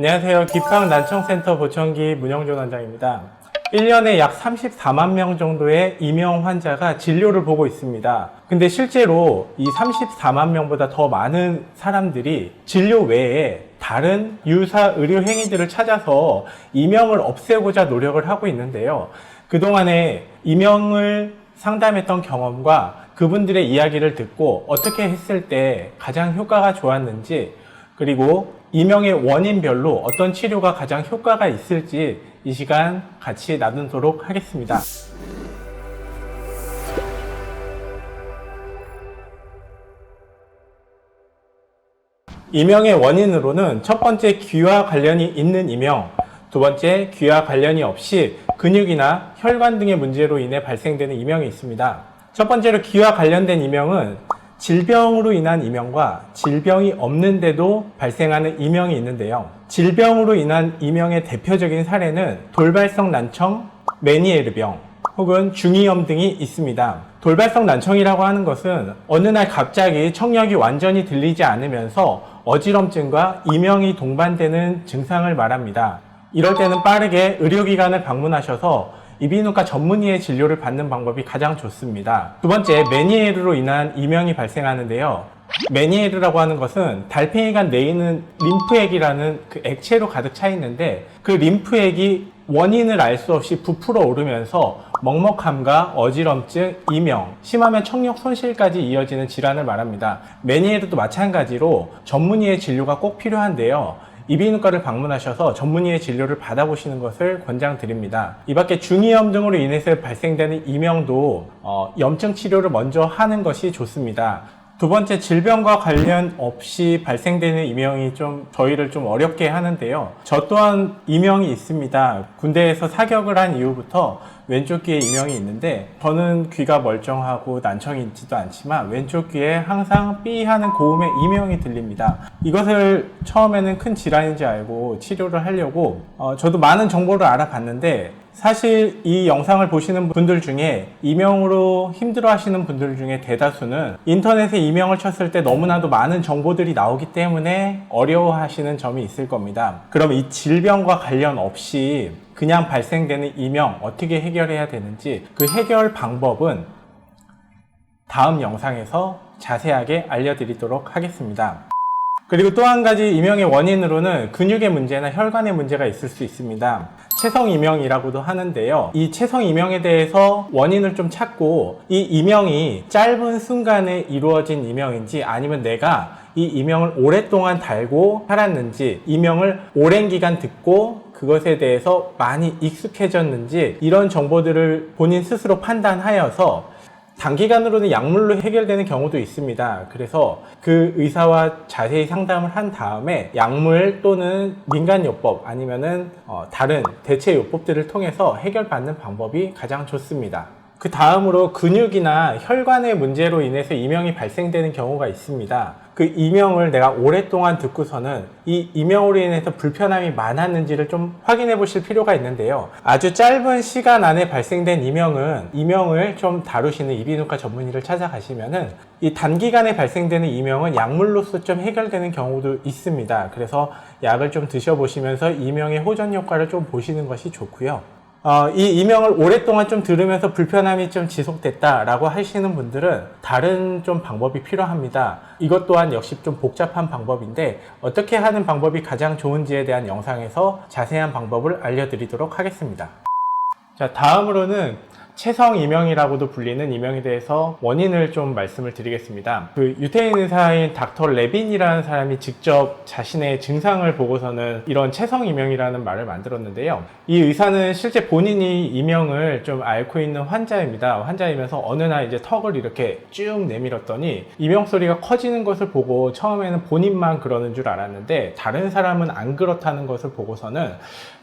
안녕하세요. 기팡 난청센터 보청기 문영준 원장입니다. 1년에 약 34만 명 정도의 이명 환자가 진료를 보고 있습니다. 근데 실제로 이 34만 명보다 더 많은 사람들이 진료 외에 다른 유사 의료 행위들을 찾아서 이명을 없애고자 노력을 하고 있는데요. 그동안에 이명을 상담했던 경험과 그분들의 이야기를 듣고 어떻게 했을 때 가장 효과가 좋았는지, 그리고 이명의 원인별로 어떤 치료가 가장 효과가 있을지 이 시간 같이 나누도록 하겠습니다. 이명의 원인으로는 첫 번째 귀와 관련이 있는 이명, 두 번째 귀와 관련이 없이 근육이나 혈관 등의 문제로 인해 발생되는 이명이 있습니다. 첫 번째로 귀와 관련된 이명은 질병으로 인한 이명과 질병이 없는데도 발생하는 이명이 있는데요. 질병으로 인한 이명의 대표적인 사례는 돌발성 난청, 메니에르병 혹은 중이염 등이 있습니다. 돌발성 난청이라고 하는 것은 어느 날 갑자기 청력이 완전히 들리지 않으면서 어지럼증과 이명이 동반되는 증상을 말합니다. 이럴 때는 빠르게 의료기관을 방문하셔서 이비인후과 전문의의 진료를 받는 방법이 가장 좋습니다. 두 번째, 메니에르로 인한 이명이 발생하는데요. 메니에르라고 하는 것은 달팽이가 내있는 림프액이라는 그 액체로 가득 차 있는데, 그 림프액이 원인을 알 수 없이 부풀어 오르면서 먹먹함과 어지럼증, 이명, 심하면 청력 손실까지 이어지는 질환을 말합니다. 메니에르도 마찬가지로 전문의의 진료가 꼭 필요한데요. 이비인후과를 방문하셔서 전문의의 진료를 받아보시는 것을 권장드립니다. 이 밖에 중이염 등으로 인해서 발생되는 이명도 염증 치료를 먼저 하는 것이 좋습니다. 두 번째, 질병과 관련 없이 발생되는 이명이 저희를 좀 어렵게 하는데요. 저 또한 이명이 있습니다. 군대에서 사격을 한 이후부터 왼쪽 귀에 이명이 있는데, 저는 귀가 멀쩡하고 난청이 있지도 않지만 왼쪽 귀에 항상 삐 하는 고음의 이명이 들립니다. 이것을 처음에는 큰 질환인지 알고 치료를 하려고 저도 많은 정보를 알아봤는데, 사실 이 영상을 보시는 분들 중에 이명으로 힘들어 하시는 분들 중에 대다수는 인터넷에 이명을 쳤을 때 너무나도 많은 정보들이 나오기 때문에 어려워하시는 점이 있을 겁니다. 그럼 이 질병과 관련 없이 그냥 발생되는 이명 어떻게 해결해야 되는지, 그 해결 방법은 다음 영상에서 자세하게 알려드리도록 하겠습니다. 그리고 또 한 가지 이명의 원인으로는 근육의 문제나 혈관의 문제가 있을 수 있습니다. 체성 이명이라고도 하는데요. 이 체성 이명에 대해서 원인을 좀 찾고, 이 이명이 짧은 순간에 이루어진 이명인지 아니면 내가 이 이명을 오랫동안 달고 살았는지, 이명을 오랜 기간 듣고 그것에 대해서 많이 익숙해졌는지, 이런 정보들을 본인 스스로 판단하여서 단기간으로는 약물로 해결되는 경우도 있습니다. 그래서 그 의사와 자세히 상담을 한 다음에 약물 또는 민간요법 아니면은 다른 대체 요법들을 통해서 해결받는 방법이 가장 좋습니다. 그 다음으로 근육이나 혈관의 문제로 인해서 이명이 발생되는 경우가 있습니다. 그 이명을 내가 오랫동안 듣고서는 이 이명으로 인해서 불편함이 많았는지를 좀 확인해 보실 필요가 있는데요. 아주 짧은 시간 안에 발생된 이명을 좀 다루시는 이비인후과 전문의를 찾아가시면은 이 단기간에 발생되는 이명은 약물로서 좀 해결되는 경우도 있습니다. 그래서 약을 좀 드셔보시면서 이명의 호전 효과를 좀 보시는 것이 좋고요. 이 이명을 오랫동안 좀 들으면서 불편함이 좀 지속됐다라고 하시는 분들은 다른 좀 방법이 필요합니다. 이것 또한 역시 좀 복잡한 방법인데, 어떻게 하는 방법이 가장 좋은지에 대한 영상에서 자세한 방법을 알려드리도록 하겠습니다. 자, 다음으로는 체성 이명이라고도 불리는 이명에 대해서 원인을 좀 말씀을 드리겠습니다. 그 유태인 의사인 닥터 레빈이라는 사람이 직접 자신의 증상을 보고서는 이런 체성 이명이라는 말을 만들었는데요. 이 의사는 실제 본인이 이명을 좀 앓고 있는 환자입니다. 환자이면서 어느 날 이제 턱을 이렇게 쭉 내밀었더니 이명 소리가 커지는 것을 보고 처음에는 본인만 그러는 줄 알았는데, 다른 사람은 안 그렇다는 것을 보고서는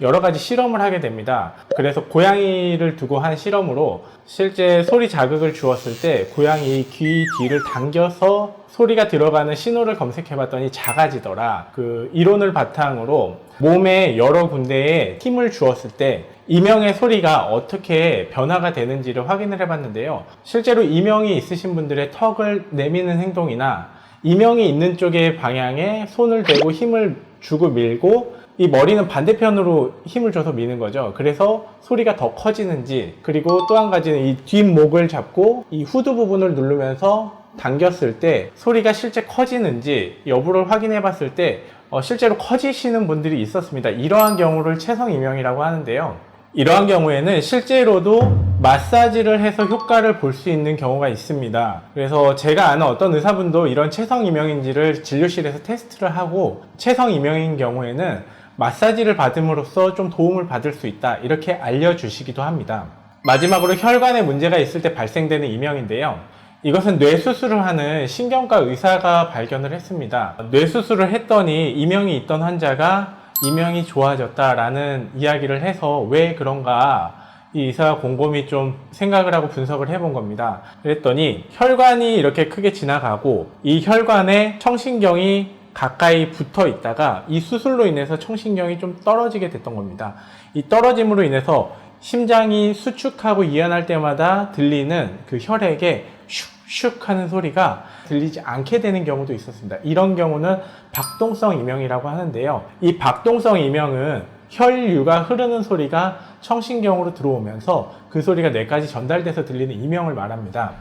여러 가지 실험을 하게 됩니다. 그래서 고양이를 두고 한 실험으로 실제 소리 자극을 주었을 때 고양이 귀 뒤를 당겨서 소리가 들어가는 신호를 검색해 봤더니 작아지더라. 그 이론을 바탕으로 몸의 여러 군데에 힘을 주었을 때 이명의 소리가 어떻게 변화가 되는지를 확인을 해 봤는데요. 실제로 이명이 있으신 분들의 턱을 내미는 행동이나 이명이 있는 쪽의 방향에 손을 대고 힘을 주고 밀고 이 머리는 반대편으로 힘을 줘서 미는 거죠. 그래서 소리가 더 커지는지, 그리고 또 한 가지는 이 뒷목을 잡고 이 후드 부분을 누르면서 당겼을 때 소리가 실제 커지는지 여부를 확인해 봤을 때 실제로 커지시는 분들이 있었습니다. 이러한 경우를 체성 이명이라고 하는데요. 이러한 경우에는 실제로도 마사지를 해서 효과를 볼 수 있는 경우가 있습니다. 그래서 제가 아는 어떤 의사분도 이런 체성 이명인지를 진료실에서 테스트를 하고 체성 이명인 경우에는 마사지를 받음으로써 좀 도움을 받을 수 있다, 이렇게 알려주시기도 합니다. 마지막으로 혈관에 문제가 있을 때 발생되는 이명인데요. 이것은 뇌수술을 하는 신경과 의사가 발견을 했습니다. 뇌수술을 했더니 이명이 있던 환자가 이명이 좋아졌다라는 이야기를 해서 왜 그런가 이 의사가 곰곰이 좀 생각을 하고 분석을 해본 겁니다. 그랬더니 혈관이 이렇게 크게 지나가고 이 혈관에 청신경이 가까이 붙어 있다가 이 수술로 인해서 청신경이 좀 떨어지게 됐던 겁니다. 이 떨어짐으로 인해서 심장이 수축하고 이완할 때마다 들리는 그 혈액의 슉슉 하는 소리가 들리지 않게 되는 경우도 있었습니다. 이런 경우는 박동성 이명이라고 하는데요. 이 박동성 이명은 혈류가 흐르는 소리가 청신경으로 들어오면서 그 소리가 뇌까지 전달돼서 들리는 이명을 말합니다.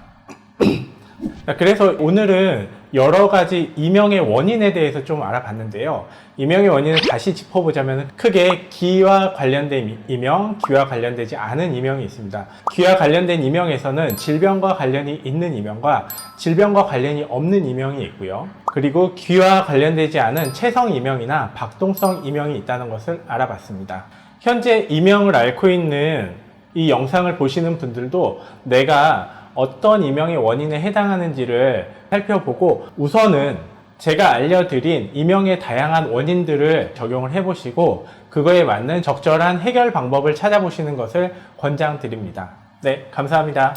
그래서 오늘은 여러 가지 이명의 원인에 대해서 좀 알아봤는데요. 이명의 원인을 다시 짚어보자면 크게 기와 관련된 이명, 기와 관련되지 않은 이명이 있습니다. 기와 관련된 이명에서는 질병과 관련이 있는 이명과 질병과 관련이 없는 이명이 있고요. 그리고 기와 관련되지 않은 체성 이명이나 박동성 이명이 있다는 것을 알아봤습니다. 현재 이명을 앓고 있는 이 영상을 보시는 분들도 내가 어떤 이명의 원인에 해당하는지를 살펴보고 우선은 제가 알려드린 이명의 다양한 원인들을 적용을 해보시고 그거에 맞는 적절한 해결 방법을 찾아보시는 것을 권장드립니다. 네, 감사합니다.